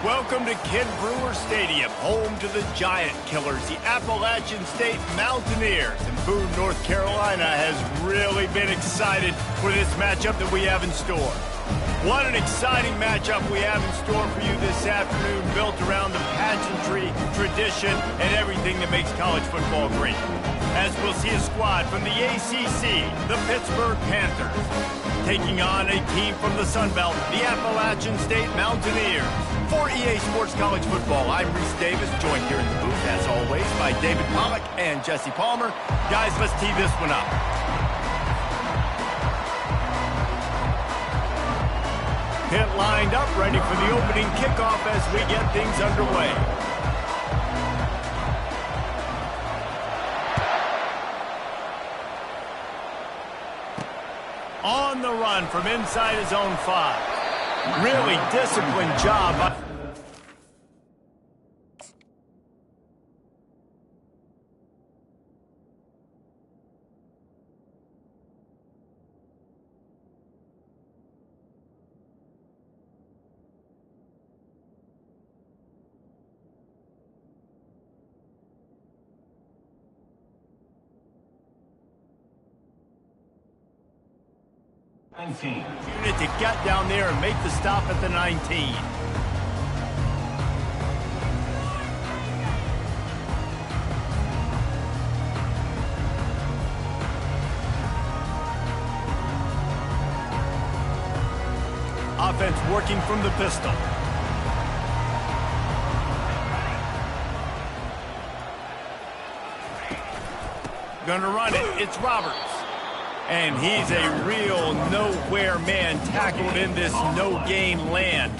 Welcome to Ken Brewer Stadium, home to the Giant Killers, the Appalachian State Mountaineers. And Boone, North Carolina has really been excited for this matchup that we have in store. What an exciting matchup we have in store for you this afternoon, built around the pageantry, tradition, and everything that makes college football great. As we'll see a squad from the ACC, the Pittsburgh Panthers, taking on a team from the Sun Belt, the Appalachian State Mountaineers. For EA Sports College Football, I'm Reese Davis, joined here in the booth, as always, by David Pollack and Jesse Palmer. Guys, let's tee this one up. Pitt lined up, ready for the opening kickoff as we get things underway. On the run from inside his own 5. Really disciplined job by... unit to get down there and make the stop at the 19. Offense working from the pistol. Gonna run it. It's Roberts. And he's a real nowhere man, tackled in this no-gain land.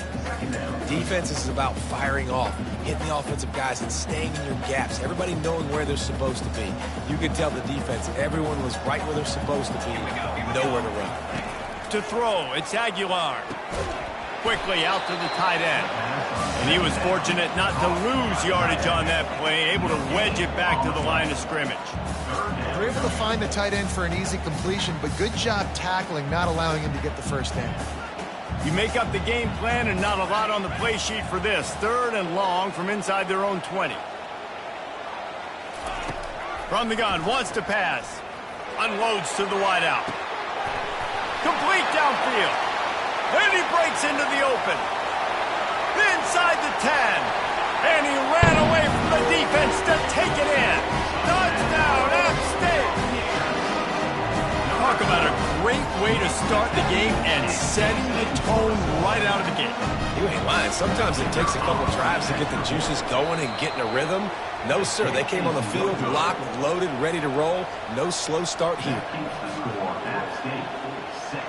Defense is about firing off, hitting the offensive guys and staying in your gaps. Everybody knowing where they're supposed to be. You can tell the defense, everyone was right where they're supposed to be, nowhere to run. To throw, it's Aguilar. Quickly out to the tight end. And he was fortunate not to lose yardage on that play, able to wedge it back to the line of scrimmage. They're able to find the tight end for an easy completion, but good job tackling, not allowing him to get the first down. You make up the game plan and not a lot on the play sheet for this. 3rd and long from inside their own 20. From the gun, wants to pass. Unloads to the wideout. Complete downfield. And he breaks into the open. Inside the 10. And he ran away from the defense to take it in. Touchdown, App State! Talk about a great way to start the game and setting the tone right out of the gate. You ain't lying. Sometimes it takes a couple drives to get the juices going and get in a rhythm. No, sir. They came on the field locked, loaded, ready to roll. No slow start here.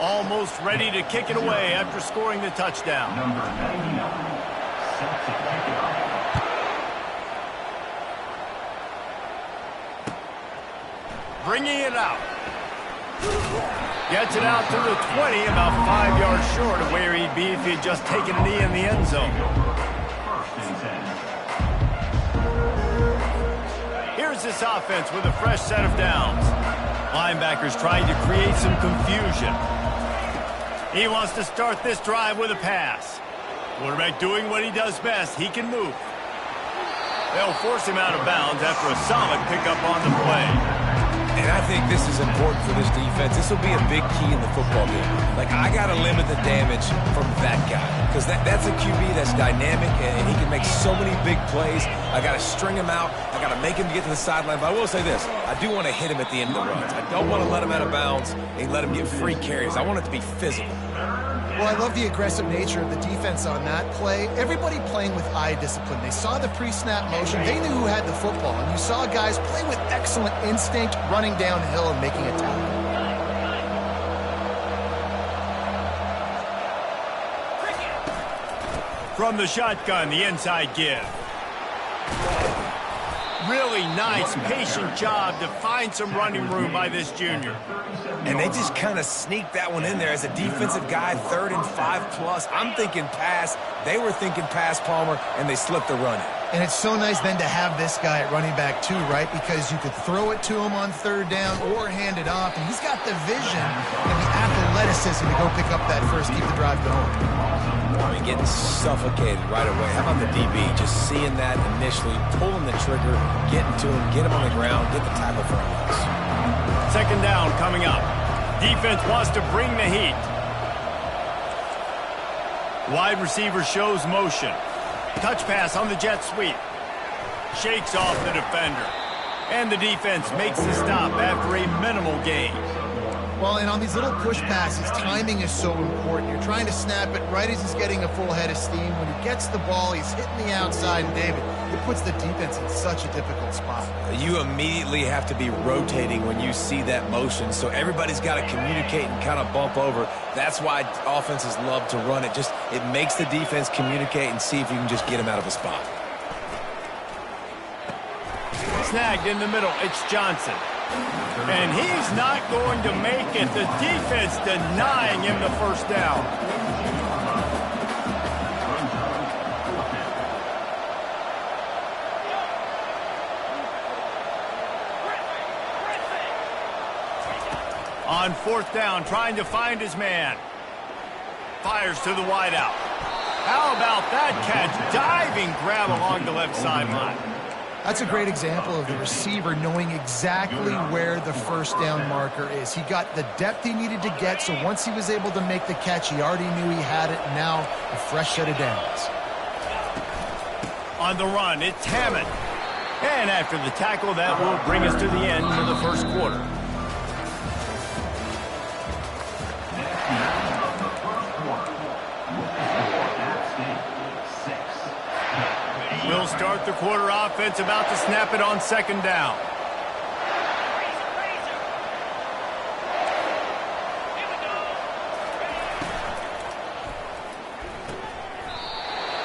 Almost ready to kick it away after scoring the touchdown. Number 99, set to kick it off. Bringing it out. Gets it out to the 20, about 5 yards short of where he'd be if he'd just taken a knee in the end zone. Here's this offense with a fresh set of downs. Linebackers trying to create some confusion. He wants to start this drive with a pass. Quarterback doing what he does best. He can move. They'll force him out of bounds after a solid pickup on the play. And I think this is important for this defense. This will be a big key in the football game. Like, I got to limit the damage from that guy. Because that's a QB that's dynamic, and he can make so many big plays. I got to string him out. I got to make him get to the sideline. But I will say this. I do want to hit him at the end of the runs. I don't want to let him out of bounds and let him get free carries. I want it to be physical. Well, I love the aggressive nature of the defense on that play. Everybody playing with eye discipline. They saw the pre-snap motion. They knew who had the football. And you saw guys play with excellent instinct, running downhill and making a tackle. From the shotgun, the inside give. Really nice, patient job to find some running room by this junior. And they just kind of sneaked that one in there as a defensive guy, 3rd and 5+. I'm thinking pass. They were thinking pass, Palmer, and they slipped the run. And it's so nice then to have this guy at running back too, right? Because you could throw it to him on 3rd down or hand it off. And he's got the vision and the athleticism to go pick up that first, keep the drive going. I mean, getting suffocated right away. How about the DB? Just seeing that initially, pulling the trigger, getting to him, get him on the ground, get the tackle for a loss. Second down coming up. Defense wants to bring the heat. Wide receiver shows motion. Touch pass on the jet sweep. Shakes off the defender. And the defense makes the stop after a minimal gain. Well, and on these little push passes, timing is so important. You're trying to snap it right as he's getting a full head of steam. When he gets the ball, he's hitting the outside, and David, it puts the defense in such a difficult spot. You immediately have to be rotating when you see that motion, so everybody's got to communicate and kind of bump over. That's why offenses love to run it. It makes the defense communicate and see if you can just get him out of a spot. Snagged in the middle, it's Johnson. And he's not going to make it. The defense denying him the first down. On fourth down, trying to find his man. Fires to the wideout. How about that catch? Diving grab along the left sideline. That's a great example of the receiver knowing exactly where the first down marker is. He got the depth he needed to get, so once he was able to make the catch, he already knew he had it. Now, a fresh set of downs. On the run, it's Hammond. And after the tackle, that will bring us to the end of the first quarter. We'll start the quarter offense, about to snap it on second down.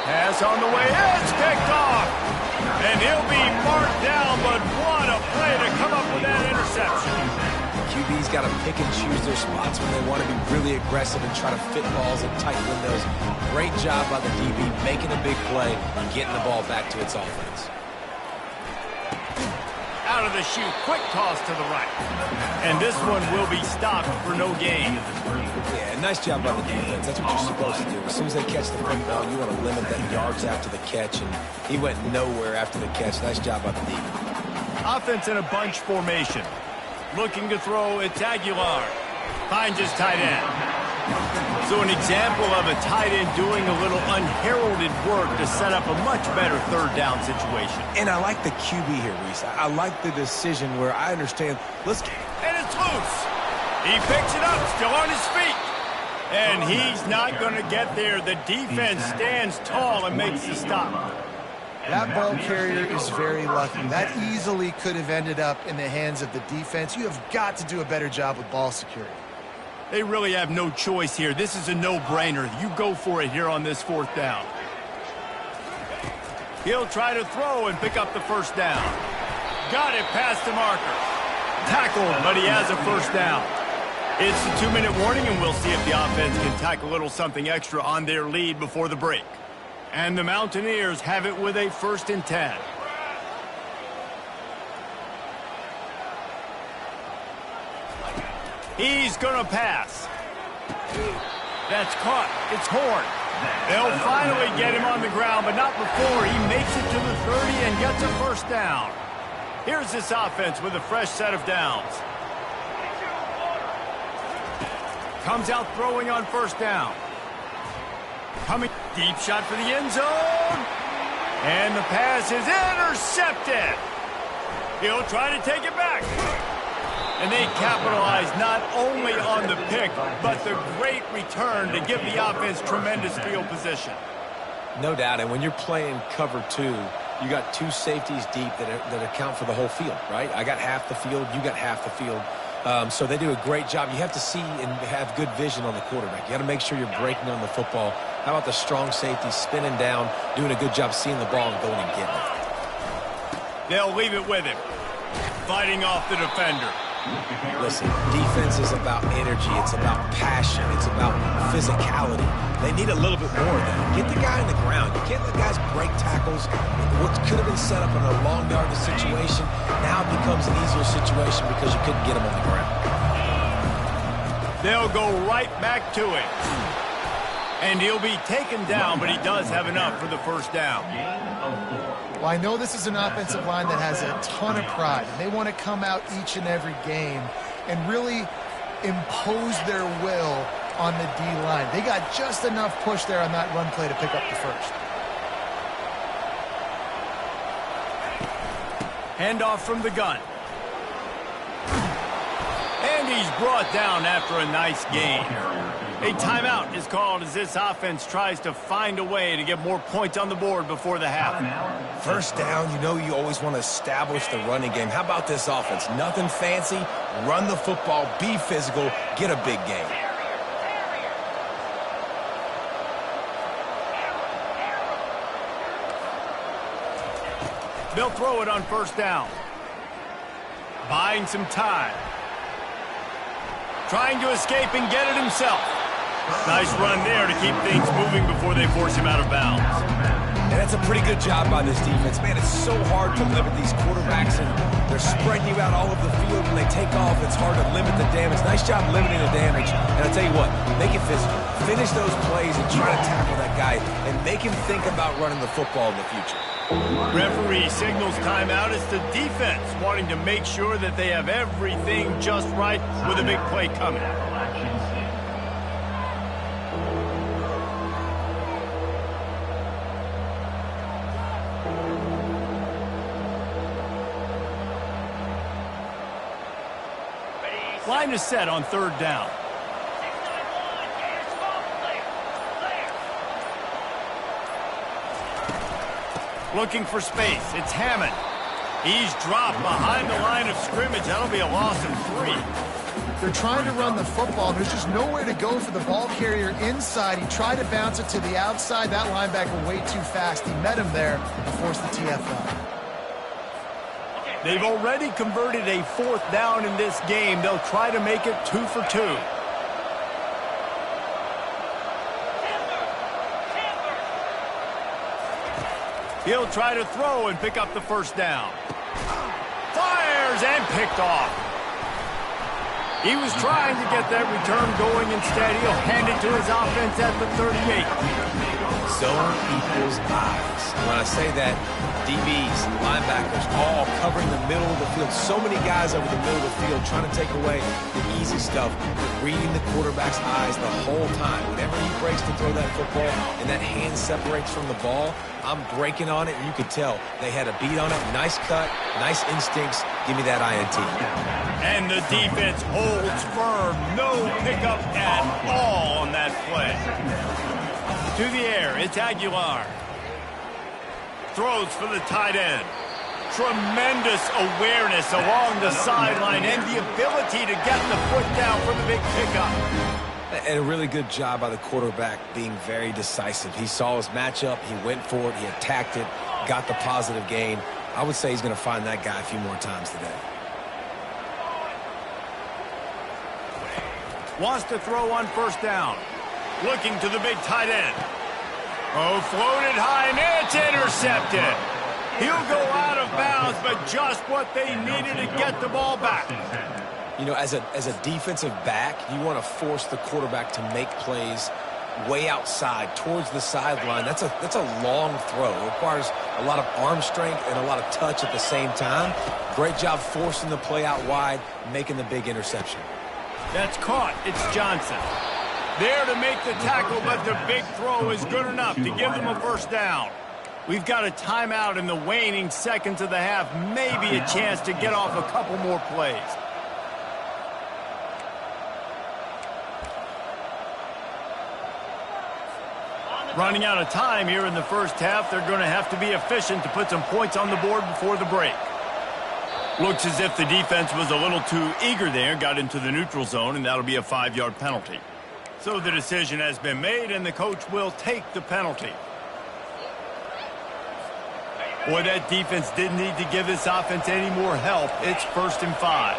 Pass on the way, it's picked off. And he'll be marked down, but what a play to come up with that interception. QB's got to pick and choose their spots when they want to be really aggressive and try to fit balls in tight windows. Great job by the DB making a big play and getting the ball back to its offense. Out of the chute, quick toss to the right. And this one will be stopped for no gain. Yeah, nice job by the defense. That's what you're supposed to do. As soon as they catch the football, you want to limit that yards after the catch, and he went nowhere after the catch. Nice job by the DB. Offense in a bunch formation. Looking to throw, it's Aguilar. Finds his tight end. So an example of a tight end doing a little unheralded work to set up a much better third down situation. And I like the QB here, Reese. I like the decision where I understand. Let's get... And it's loose. He picks it up, still on his feet. And he's not going to get there. The defense stands tall and makes the stop. That ball carrier is very lucky. That easily could have ended up in the hands of the defense. You have got to do a better job with ball security. They really have no choice here. This is a no-brainer. You go for it here on this fourth down. He'll try to throw and pick up the first down. Got it past the marker. Tackled, but he has a first down. It's the 2-minute warning, and we'll see if the offense can tack a little something extra on their lead before the break. And the Mountaineers have it with a 1st and 10. He's going to pass. That's caught. It's Horn. They'll finally get him on the ground, but not before he makes it to the 30 and gets a first down. Here's this offense with a fresh set of downs. Comes out throwing on first down. Coming deep shot for the end zone. And the pass is intercepted. He'll try to take it back. And they capitalize not only on the pick, but the great return to give the offense tremendous field position. No doubt, and when you're playing cover 2, you got 2 safeties deep that account for the whole field, right? I got half the field, you got half the field. So they do a great job. You have to see and have good vision on the quarterback. You got to make sure you're breaking on the football. How about the strong safety spinning down, doing a good job seeing the ball and going and getting it. They'll leave it with him. Fighting off the defender. Listen, defense is about energy. It's about passion. It's about physicality. They need a little bit more of that. Get the guy on the ground. You can't let guys break tackles. What could have been set up in a long yardage situation now becomes an easier situation because you couldn't get him on the ground. They'll go right back to it. And he'll be taken down, but he does have enough for the first down. Well, I know this is an offensive line that has a ton of pride. And they want to come out each and every game and really impose their will on the D-line. They got just enough push there on that run play to pick up the first. Handoff from the gun. And he's brought down after a nice gain. A timeout is called as this offense tries to find a way to get more points on the board before the half. First down, you know you always want to establish the running game. How about this offense? Nothing fancy. Run the football, be physical, get a big gain. They'll throw it on first down. Buying some time. Trying to escape and get it himself. Nice run there to keep things moving before they force him out of bounds. And that's a pretty good job by this defense. Man, it's so hard to limit these quarterbacks, and they're spreading you out all over the field. When they take off, it's hard to limit the damage. Nice job limiting the damage. And I'll tell you what, make it physical. Finish those plays and try to tackle that guy and make him think about running the football in the future. Referee signals timeout. It's the defense wanting to make sure that they have everything just right with a big play coming. Line is set on third down. Looking for space. It's Hammond. He's dropped behind the line of scrimmage. That'll be a loss of 3. They're trying to run the football. There's just nowhere to go for the ball carrier inside. He tried to bounce it to the outside. That linebacker way too fast. He met him there and forced the TFL. They've already converted a fourth down in this game. They'll try to make it 2 for 2. He'll try to throw and pick up the first down. Fires and picked off. He was trying to get that return going. Instead, he'll hand it to his offense at the 38. Zone equals eyes. When I say that, DBs, linebackers, all covering the middle of the field. So many guys over the middle of the field trying to take away the easy stuff, reading the quarterback's eyes the whole time. Whenever he breaks to throw that football and that hand separates from the ball, I'm breaking on it, and you could tell they had a beat on it. Nice cut, nice instincts. Give me that INT. And the defense holds firm. No pickup at all on that play. To the air, it's Aguilar. Throws for the tight end. Tremendous awareness along the sideline and the ability to get the foot down for the big pickup. And a really good job by the quarterback being very decisive. He saw his matchup, he went for it, he attacked it, got the positive gain. I would say he's going to find that guy a few more times today. Wants to throw on first down. Looking to the big tight end. Oh, floated high, and it's intercepted. He'll go out of bounds, but just what they needed to get the ball back. You know, as a defensive back, you want to force the quarterback to make plays way outside, towards the sideline. That's a long throw. It requires a lot of arm strength and a lot of touch at the same time. Great job forcing the play out wide, making the big interception. That's caught. It's Johnson. There to make the tackle, but the big throw is good enough to give them a first down. We've got a timeout in the waning seconds of the half. Maybe a chance to get off a couple more plays. Running out of time here in the first half. They're going to have to be efficient to put some points on the board before the break. Looks as if the defense was a little too eager there, got into the neutral zone, and that'll be a 5-yard penalty. So the decision has been made, and the coach will take the penalty. Boy, that defense didn't need to give this offense any more help. It's 1st and 5.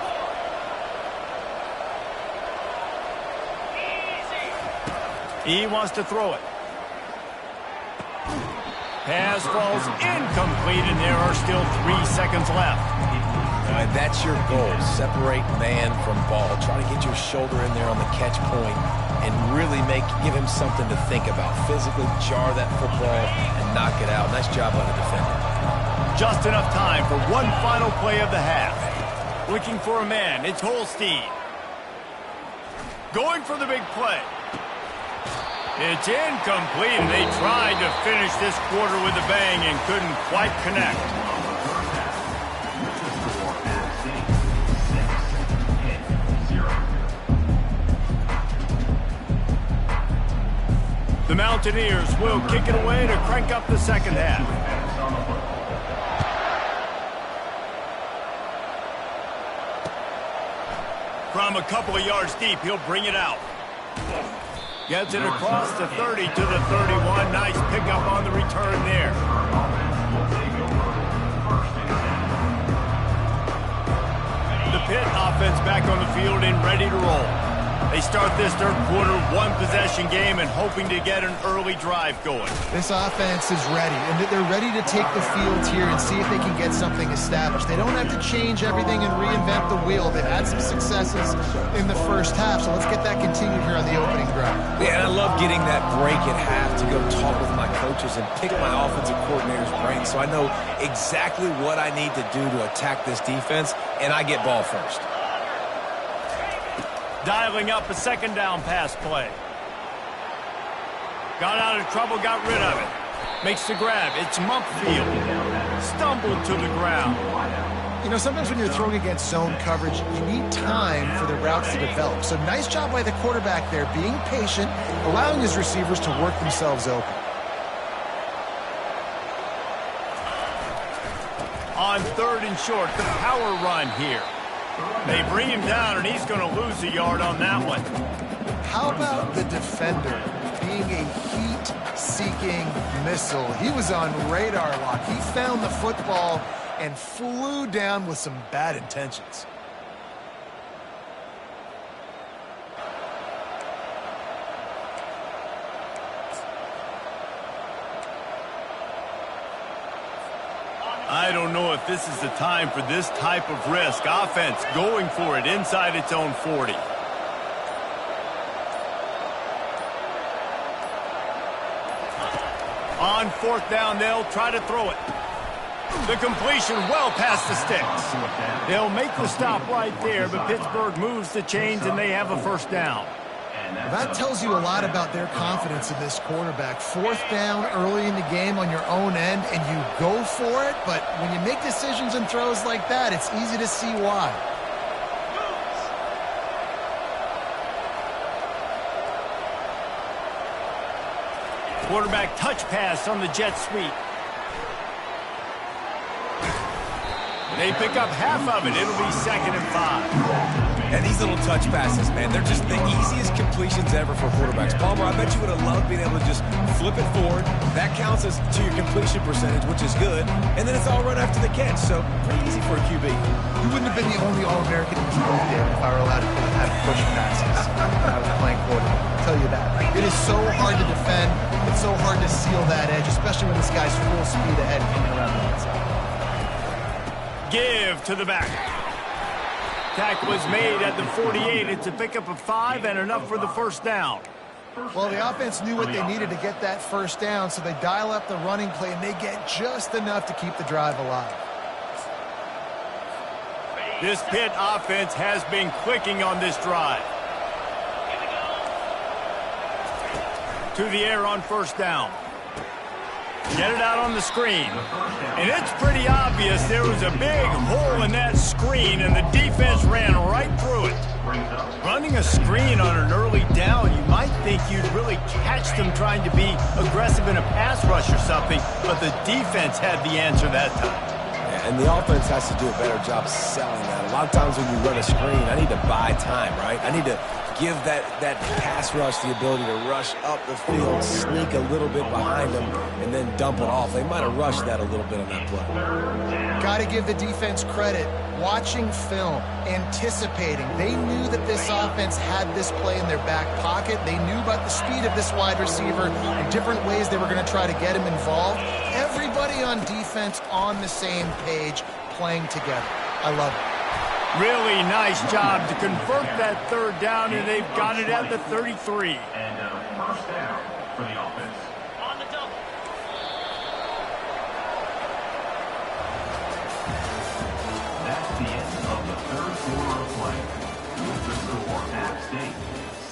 He wants to throw it. Pass falls incomplete, and there are still 3 seconds left. That's your goal. Separate man from ball. Try to get your shoulder in there on the catch point and really give him something to think about. Physically jar that football and knock it out. Nice job by the defender. Just enough time for one final play of the half. Looking for a man. It's Holstein. Going for the big play. It's incomplete. They tried to finish this quarter with a bang and couldn't quite connect. The Mountaineers will kick it away to crank up the second half. From a couple of yards deep, he'll bring it out. Gets it across the 30 to the 31. Nice pickup on the return there. The Pitt offense back on the field and ready to roll. They start this third quarter one-possession game and hoping to get an early drive going. This offense is ready, and they're ready to take the field here and see if they can get something established. They don't have to change everything and reinvent the wheel. They've had some successes in the first half, so let's get that continued here on the opening drive. Yeah, and I love getting that break at half to go talk with my coaches and pick my offensive coordinator's brain so I know exactly what I need to do to attack this defense, and I get ball first. Dialing up a second down pass play. Got out of trouble, got rid of it. Makes the grab. It's Mumpfield. Stumbled to the ground. You know, sometimes when you're throwing against zone coverage, you need time for the routes to develop. So nice job by the quarterback there, being patient, allowing his receivers to work themselves open. On third and short, the power run here. They bring him down, and he's going to lose a yard on that one. How about the defender being a heat-seeking missile? He was on radar lock. He found the football and flew down with some bad intentions. I don't know if this is the time for this type of risk. Offense going for it inside its own 40. On fourth down, they'll try to throw it. The completion well past the sticks. They'll make the stop right there, but Pittsburgh moves the chains and they have a first down. That tells you a lot about their confidence in this quarterback. Fourth down early in the game on your own end, and you go for it, but when you make decisions and throws like that, it's easy to see why. Quarterback touch pass on the jet sweep. They pick up half of it. It'll be 2nd and 5. And these little touch passes, man, they're just the easiest completions ever for quarterbacks. Palmer, I bet you would have loved being able to just flip it forward. That counts as to your completion percentage, which is good. And then it's all run after the catch, so pretty easy for a QB. You wouldn't have been the only All-American in this ball game if I were allowed to have push passes when I was playing quarterback. I'll tell you that. It is so hard to defend. It's so hard to seal that edge, especially when this guy's full speed ahead coming around the outside. Give to the back. Tackle was made at the 48. It's a pickup of 5 and enough for the first down. Well, the offense knew what they needed to get that first down, so they dial up the running play, and they get just enough to keep the drive alive. This Pitt offense has been clicking on this drive. To the air on first down. Get it out on the screen. And it's pretty obvious there was a big hole in that screen, and the defense ran right through it. Running a screen on an early down, you might think you'd really catch them trying to be aggressive in a pass rush or something, but the defense had the answer that time. And the offense has to do a better job selling that. A lot of times when you run a screen, I need to buy time, right? I need to give that pass rush the ability to rush up the field, sneak a little bit behind them, and then dump it off. They might have rushed that a little bit on that play. Got to give the defense credit. Watching film, anticipating. They knew that this offense had this play in their back pocket. They knew about the speed of this wide receiver and different ways they were going to try to get him involved. Everybody on defense on the same page, playing together. I love it. Really nice job to convert that third down, and they've got it at the 33. And first down for the offense. On the double. That's the end of the third quarter of play. With the score, App State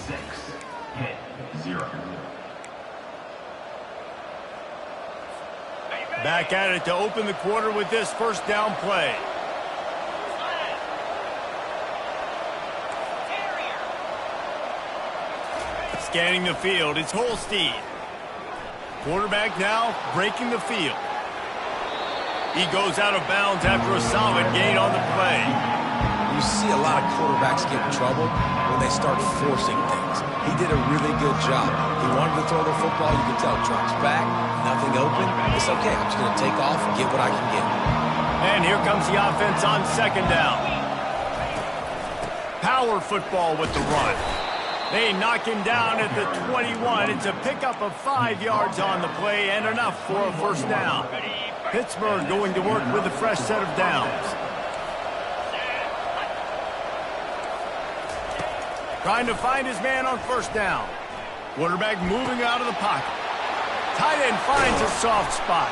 6, Pitt 0. Back at it to open the quarter with this first down play. Scanning the field, it's Holstein. Quarterback now breaking the field. He goes out of bounds after a solid gain on the play. You see a lot of quarterbacks get in trouble when they start forcing things. He did a really good job. He wanted to throw the football. You can tell, drops back, nothing open. It's okay. I'm just going to take off and get what I can get. And here comes the offense on second down. Power football with the run. They knock him down at the 21. It's a pickup of 5 yards on the play and enough for a first down. Pittsburgh going to work with a fresh set of downs. Trying to find his man on first down. Quarterback moving out of the pocket. Tight end finds a soft spot.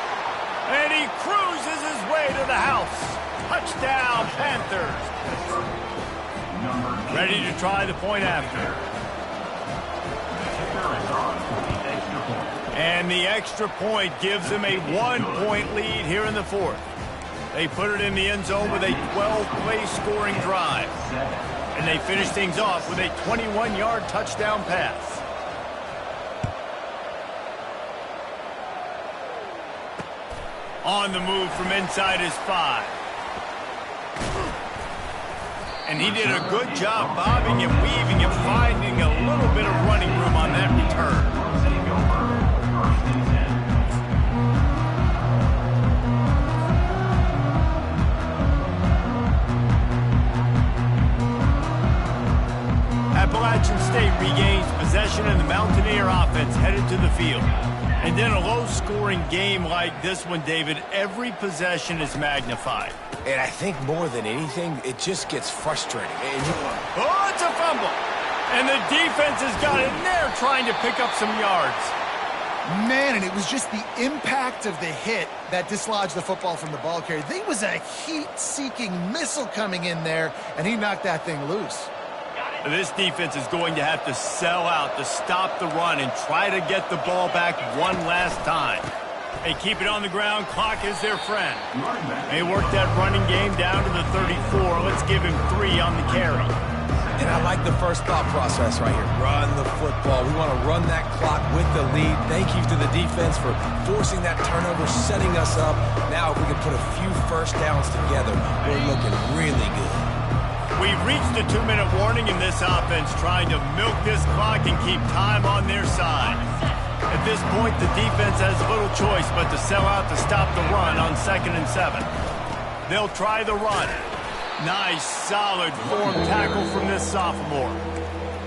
And he cruises his way to the house. Touchdown, Panthers. Ready to try the point after. And the extra point gives them a 1-point lead here in the fourth. They put it in the end zone with a 12-play scoring drive. And they finish things off with a 21-yard touchdown pass. On the move from inside his 5. And he did a good job bobbing and weaving and finding a little bit of running room on that return. Appalachian State regains possession and the Mountaineer offense headed to the field. And in a low-scoring game like this one, David, every possession is magnified. And I think more than anything, it just gets frustrating. Oh, it's a fumble. And the defense has got in there trying to pick up some yards. Man, and it was just the impact of the hit that dislodged the football from the ball carrier. There was a heat-seeking missile coming in there, and he knocked that thing loose. This defense is going to have to sell out to stop the run and try to get the ball back one last time. They keep it on the ground. Clock is their friend. They work that running game down to the 34. Let's give him 3 on the carry. And I like the first thought process right here. Run the football. We want to run that clock with the lead. Thank you to the defense for forcing that turnover, setting us up. Now if we can put a few first downs together, we're looking really good. We've reached the 2-minute warning in this offense, trying to milk this clock and keep time on their side. At this point, the defense has little choice but to sell out to stop the run on 2nd and 7. They'll try the run. Nice, solid form tackle from this sophomore.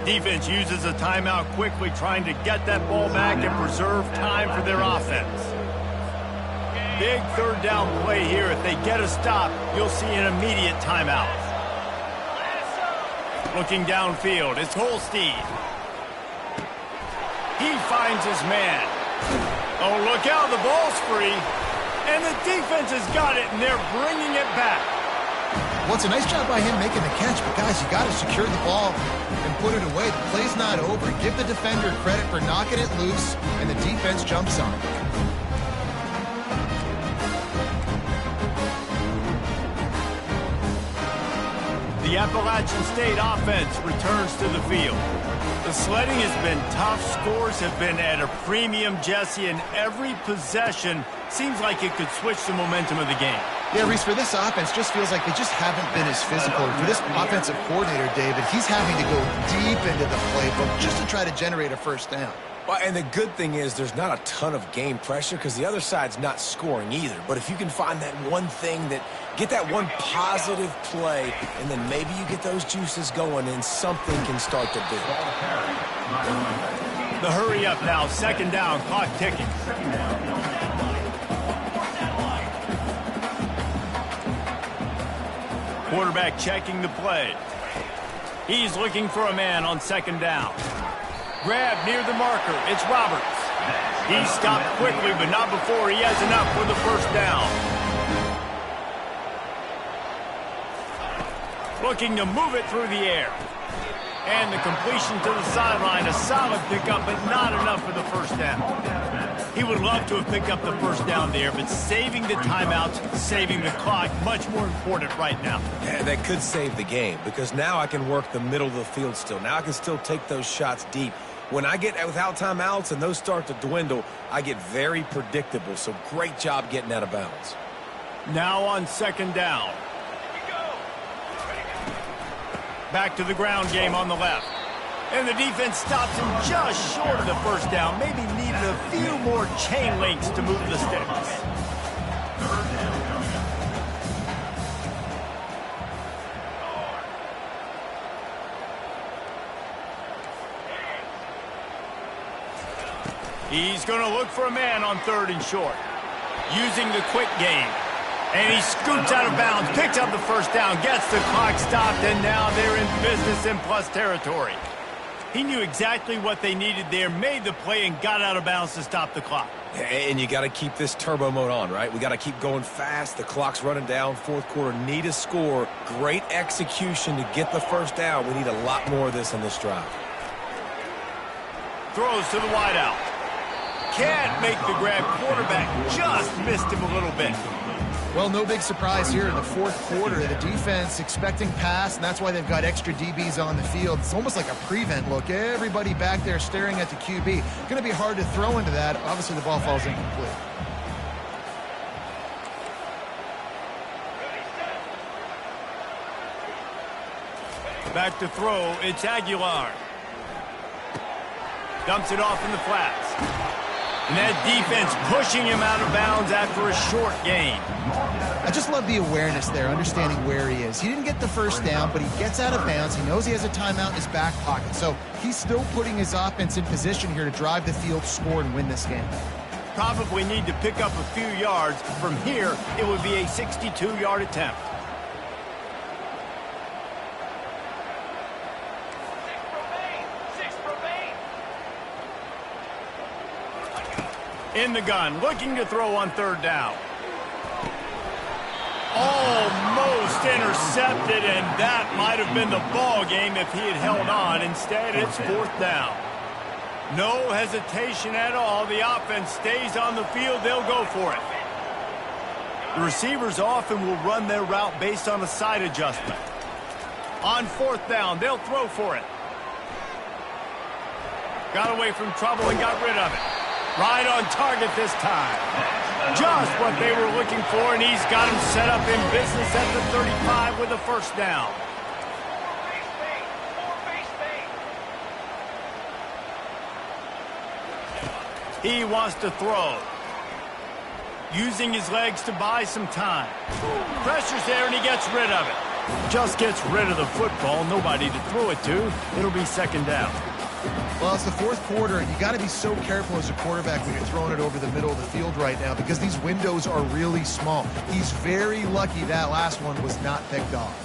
Defense uses a timeout quickly, trying to get that ball back and preserve time for their offense. Big third down play here. If they get a stop, you'll see an immediate timeout. Looking downfield, it's Holstein. He finds his man. Oh, look out, the ball's free. And the defense has got it, and they're bringing it back. Well, it's a nice job by him making the catch, but guys, you got to secure the ball and put it away. The play's not over. Give the defender credit for knocking it loose, and the defense jumps on it. The Appalachian State offense returns to the field. The sledding has been tough. Scores have been at a premium, Jesse, and every possession seems like it could switch the momentum of the game. Yeah, Reese, for this offense, just feels like they just haven't been as physical. For this offensive coordinator, David, he's having to go deep into the playbook just to try to generate a first down. Well, and the good thing is there's not a ton of game pressure because the other side's not scoring either. But if you can find that one thing get that one positive play, and then maybe you get those juices going and something can start to build. The hurry up now, 2nd down, clock ticking. quarterback checking the play. He's looking for a man on second down. Grab near the marker. It's Roberts. He stopped quickly, but not before he has enough for the first down. Looking to move it through the air. And the completion to the sideline. A solid pickup, but not enough for the first down. He would love to have picked up the first down there, but saving the timeouts, saving the clock, much more important right now. Yeah, that could save the game, because now I can work the middle of the field still. Now I can still take those shots deep. When I get without timeouts and those start to dwindle, I get very predictable. So great job getting out of bounds. Now on second down. Back to the ground game on the left. And the defense stops him just short of the first down. Maybe needed a few more chain links to move the sticks. He's going to look for a man on third and short. Using the quick game. And he scoots out of bounds, picks up the first down, gets the clock stopped, and now they're in business in plus territory. He knew exactly what they needed there, made the play, and got out of bounds to stop the clock. And you got to keep this turbo mode on, right? We got to keep going fast. The clock's running down. Fourth quarter, need a score. Great execution to get the first down. We need a lot more of this on this drive. Throws to the wideout. Can't make the grab. Quarterback just missed him a little bit. Well, no big surprise here in the fourth quarter. The defense expecting pass, and that's why they've got extra DBs on the field. It's almost like a prevent look. Everybody back there staring at the QB. Going to be hard to throw into that. Obviously, the ball falls incomplete. Back to throw. It's Aguilar. Dumps it off in the flats. And that defense pushing him out of bounds after a short gain. I just love the awareness there, understanding where he is. He didn't get the first down, but he gets out of bounds. He knows he has a timeout in his back pocket. So he's still putting his offense in position here to drive the field, score, and win this game. Probably need to pick up a few yards. From here, it would be a 62-yard attempt. In the gun, looking to throw on third down. Almost intercepted, and that might have been the ball game if he had held on. Instead, it's fourth down. No hesitation at all. The offense stays on the field. They'll go for it. The receivers often will run their route based on a side adjustment. On fourth down, they'll throw for it. Got away from trouble and got rid of it. Right on target this time. Just what they were looking for, and he's got him set up in business at the 35 with a first down. He wants to throw. Using his legs to buy some time. Pressure's there, and he gets rid of it. Just gets rid of the football. Nobody to throw it to. It'll be second down. Well, it's the fourth quarter, and you got to be so careful as a quarterback when you're throwing it over the middle of the field right now because these windows are really small. He's very lucky that last one was not picked off.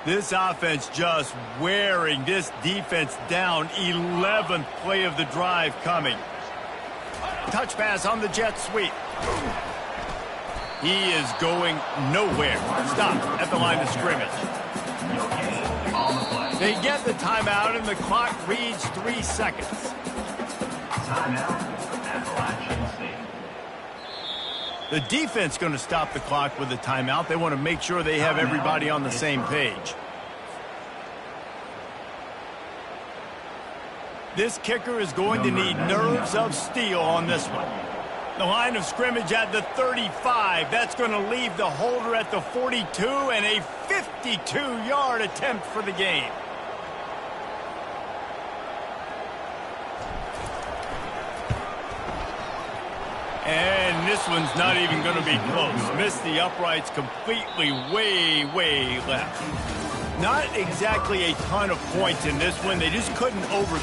This offense just wearing this defense down. 11th play of the drive coming. Touch pass on the jet sweep. He is going nowhere. Stop at the line of scrimmage. They get the timeout, and the clock reads 3 seconds. Timeout, Appalachian State. The defense going to stop the clock with a timeout. They want to make sure they have everybody on the same page. This kicker is going to need nerves of steel on this one. The line of scrimmage at the 35. That's going to leave the holder at the 42 and a 52-yard attempt for the game. And this one's not even going to be close. Missed the uprights completely way left. Not exactly a ton of points in this one. They just couldn't overcome